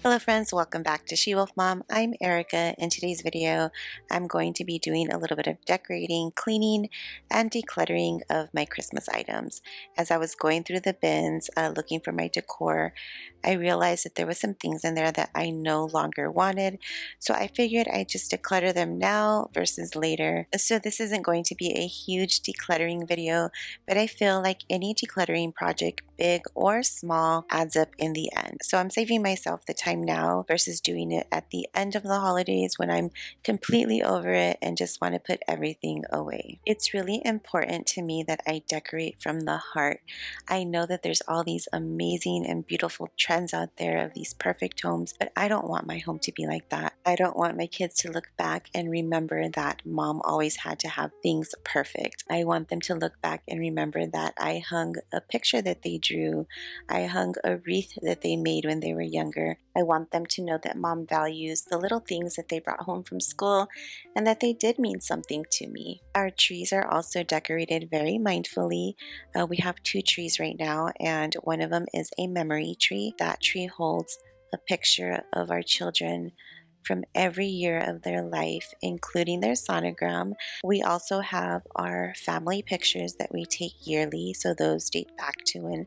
Hello friends, welcome back to SheWolfMom. I'm Erica. In today's video, I'm going to be doing a little bit of decorating, cleaning, and decluttering of my Christmas items. As I was going through the bins looking for my decor, I realized that there were some things in there that I no longer wanted. So I figured I'd just declutter them now versus later. So this isn't going to be a huge decluttering video, but I feel like any decluttering project, big or small, adds up in the end. So I'm saving myself the time now versus doing it at the end of the holidays when I'm completely over it and just want to put everything away. It's really important to me that I decorate from the heart. I know that there's all these amazing and beautiful trends out there of these perfect homes, but I don't want my home to be like that. I don't want my kids to look back and remember that mom always had to have things perfect. I want them to look back and remember that I hung a picture that they drew. I hung a wreath that they made when they were younger. I want them to know that mom values the little things that they brought home from school and that they did mean something to me. Our trees are also decorated very mindfully. We have 2 trees right now, and one of them is a memory tree. That tree holds a picture of our children from every year of their life, including their sonogram. We also have our family pictures that we take yearly, so those date back to when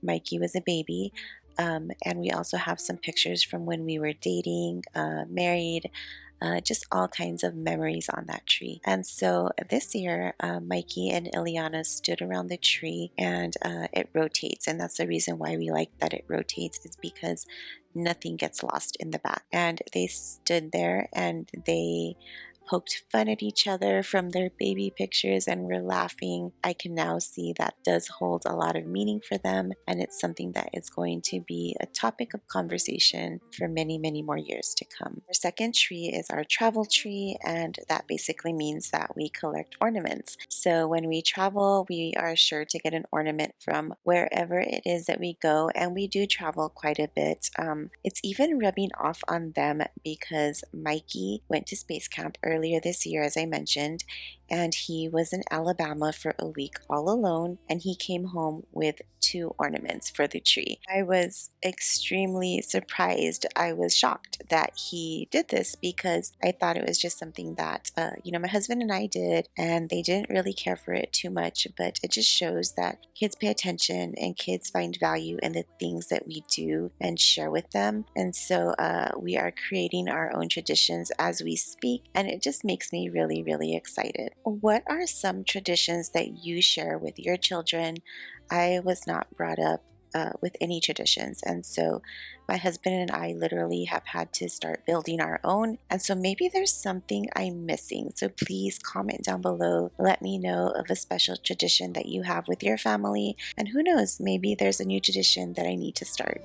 Mikey was a baby. And we also have some pictures from when we were dating, married, just all kinds of memories on that tree. And so this year, Mikey and Ileana stood around the tree, and it rotates. And that's the reason why we like that it rotates, is because nothing gets lost in the back. And they stood there and they poked fun at each other from their baby pictures and were laughing. I can now see that does hold a lot of meaning for them, and it's something that is going to be a topic of conversation for many, many more years to come. Our second tree is our travel tree, and that basically means that we collect ornaments. So when we travel, we are sure to get an ornament from wherever it is that we go, and we do travel quite a bit. It's even rubbing off on them because Mikey went to space camp earlier this year, as I mentioned, and he was in Alabama for a week all alone, and he came home with 2 ornaments for the tree. I was extremely surprised. I was shocked that he did this because I thought it was just something that my husband and I did, and they didn't really care for it too much, but it just shows that kids pay attention and kids find value in the things that we do and share with them. And so we are creating our own traditions as we speak, and it just makes me really, really excited. What are some traditions that you share with your children? I was not brought up with any traditions, and so my husband and I literally have had to start building our own, and so maybe there's something I'm missing. So please comment down below, let me know of a special tradition that you have with your family, and who knows, maybe there's a new tradition that I need to start.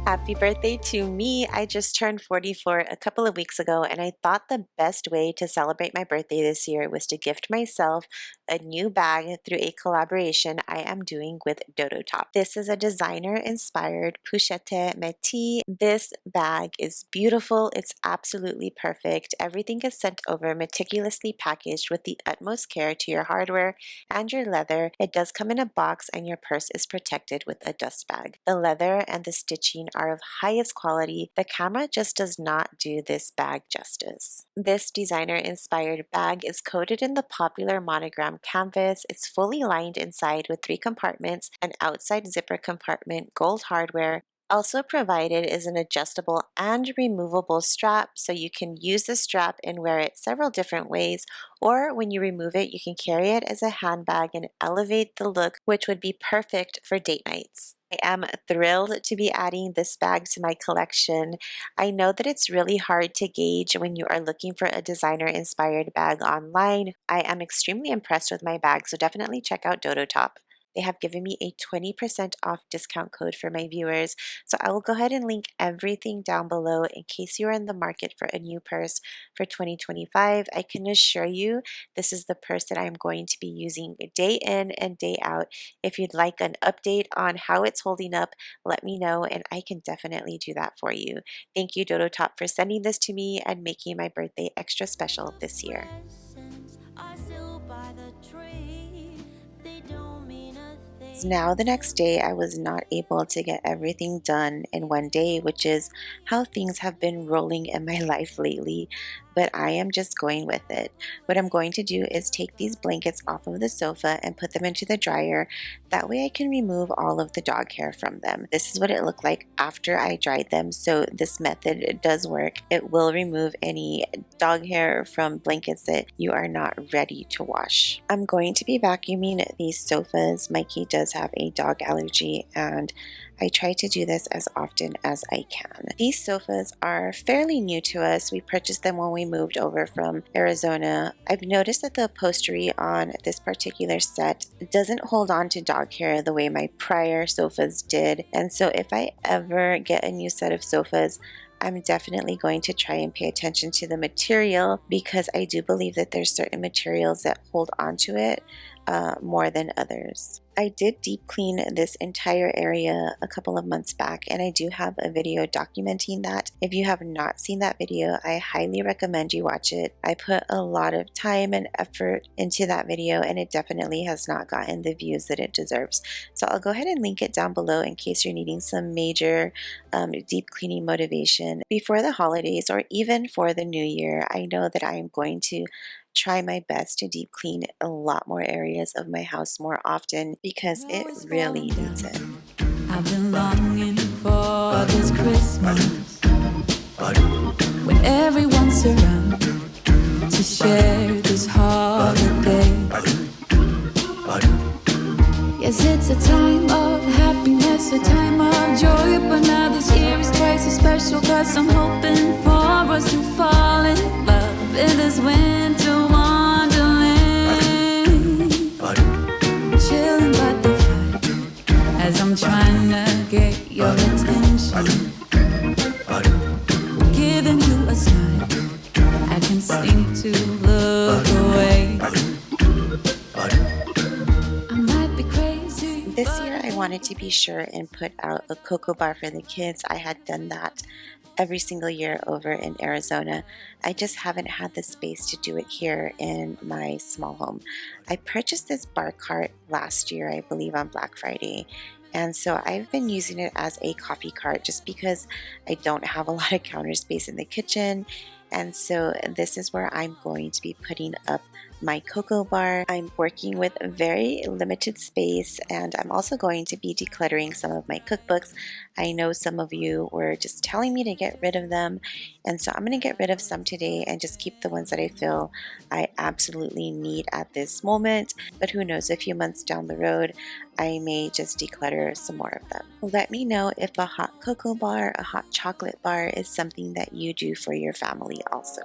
Happy birthday to me. I just turned 44 a couple of weeks ago, and I thought the best way to celebrate my birthday this year was to gift myself a new bag through a collaboration I am doing with DODOTOP. This is a designer-inspired Pochette métis. This bag is beautiful. It's absolutely perfect. Everything is sent over meticulously packaged with the utmost care to your hardware and your leather. It does come in a box, and your purse is protected with a dust bag. The leather and the stitching are of highest quality. The camera just does not do this bag justice. This designer-inspired bag is coated in the popular monogram canvas. It's fully lined inside with 3 compartments, an outside zipper compartment, gold hardware. Also provided is an adjustable and removable strap, so you can use the strap and wear it several different ways, or when you remove it, you can carry it as a handbag and elevate the look, which would be perfect for date nights. I am thrilled to be adding this bag to my collection. I know that it's really hard to gauge when you are looking for a designer-inspired bag online. I am extremely impressed with my bag, so definitely check out DODOTOP. they have given me a 20% off discount code for my viewers. So I will go ahead and link everything down below in case you're in the market for a new purse for 2025. I can assure you this is the purse that I'm going to be using day in and day out. If you'd like an update on how it's holding up, let me know and I can definitely do that for you. Thank you, DODOTOP, for sending this to me and making my birthday extra special this year. Now the next day I was not able to get everything done in one day, which is how things have been rolling in my life lately, but I am just going with it. What I'm going to do is take these blankets off of the sofa and put them into the dryer. That way I can remove all of the dog hair from them. This is what it looked like after I dried them, so this method does work. It will remove any dog hair from blankets that you are not ready to wash. I'm going to be vacuuming these sofas. Mikey does have a dog allergy and I try to do this as often as I can. These sofas are fairly new to us. We purchased them when we moved over from Arizona. I've noticed that the upholstery on this particular set doesn't hold on to dog hair the way my prior sofas did. And so if I ever get a new set of sofas, I'm definitely going to try and pay attention to the material because I do believe that there's certain materials that hold onto it more than others. I did deep clean this entire area a couple of months back and I do have a video documenting that. If you have not seen that video, I highly recommend you watch it. I put a lot of time and effort into that video and it definitely has not gotten the views that it deserves. So I'll go ahead and link it down below in case you're needing some major deep cleaning motivation before the holidays or even for the new year. I know that I am going to try my best to deep clean a lot more areas of my house more often because it really needs it. I've been longing for this Christmas when everyone's around to share this holiday. Yes, it's a time of happiness, a time of joy, but now this year is twice as special cause I'm hoping for us to fall in love in this winter wonderland. Chilling by the fire as I'm trying to get your attention, giving you a smile, I can't seem to look away. This year I wanted to be sure and put out a cocoa bar for the kids. I had done that every single year over in Arizona. I just haven't had the space to do it here in my small home. I purchased this bar cart last year, I believe on Black Friday. And so I've been using it as a coffee cart just because I don't have a lot of counter space in the kitchen. And so this is where I'm going to be putting up my cocoa bar. I'm working with a very limited space and I'm also going to be decluttering some of my cookbooks. I know some of you were just telling me to get rid of them, and so I'm going to get rid of some today and just keep the ones that I feel I absolutely need at this moment. But who knows, a few months down the road I may just declutter some more of them. Let me know if a hot cocoa bar, a hot chocolate bar is something that you do for your family also.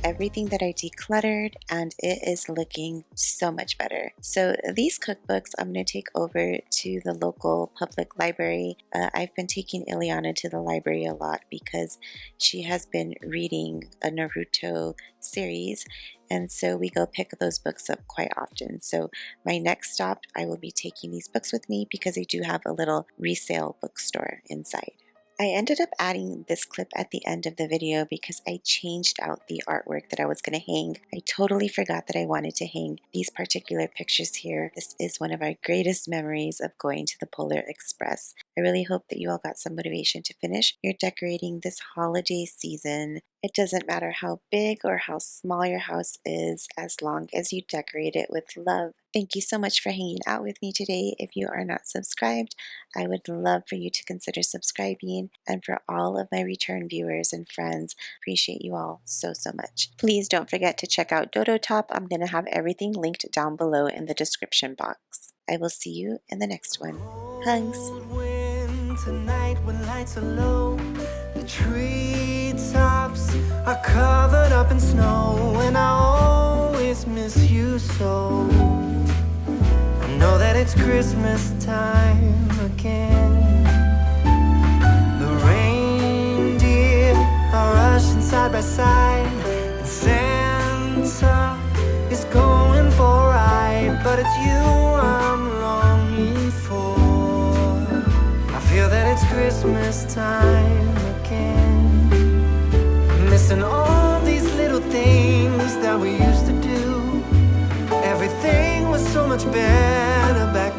everything that I decluttered, and it is looking so much better. So these cookbooks I'm going to take over to the local public library. I've been taking Ileana to the library a lot because she has been reading a Naruto series, and so we go pick those books up quite often. So my next stop, I will be taking these books with me because I do have a little resale bookstore inside. I ended up adding this clip at the end of the video because I changed out the artwork that I was going to hang. I totally forgot that I wanted to hang these particular pictures here. This is one of our greatest memories of going to the Polar Express. I really hope that you all got some motivation to finish your decorating this holiday season. It doesn't matter how big or how small your house is, as long as you decorate it with love. Thank you so much for hanging out with me today. If you are not subscribed, I would love for you to consider subscribing. And for all of my return viewers and friends, appreciate you all so much. Please don't forget to check out DODOTOP. I'm going to have everything linked down below in the description box. I will see you in the next one. Hugs. Tonight when lights are low, the treetops are covered up in snow, and I always miss you so. I know that it's Christmas time again. The reindeer are rushing side by side, and Santa is going for a ride, but it's you I'm longing for. I feel that it's Christmas time again. Missing all these little things that we used to do. Everything was so much better back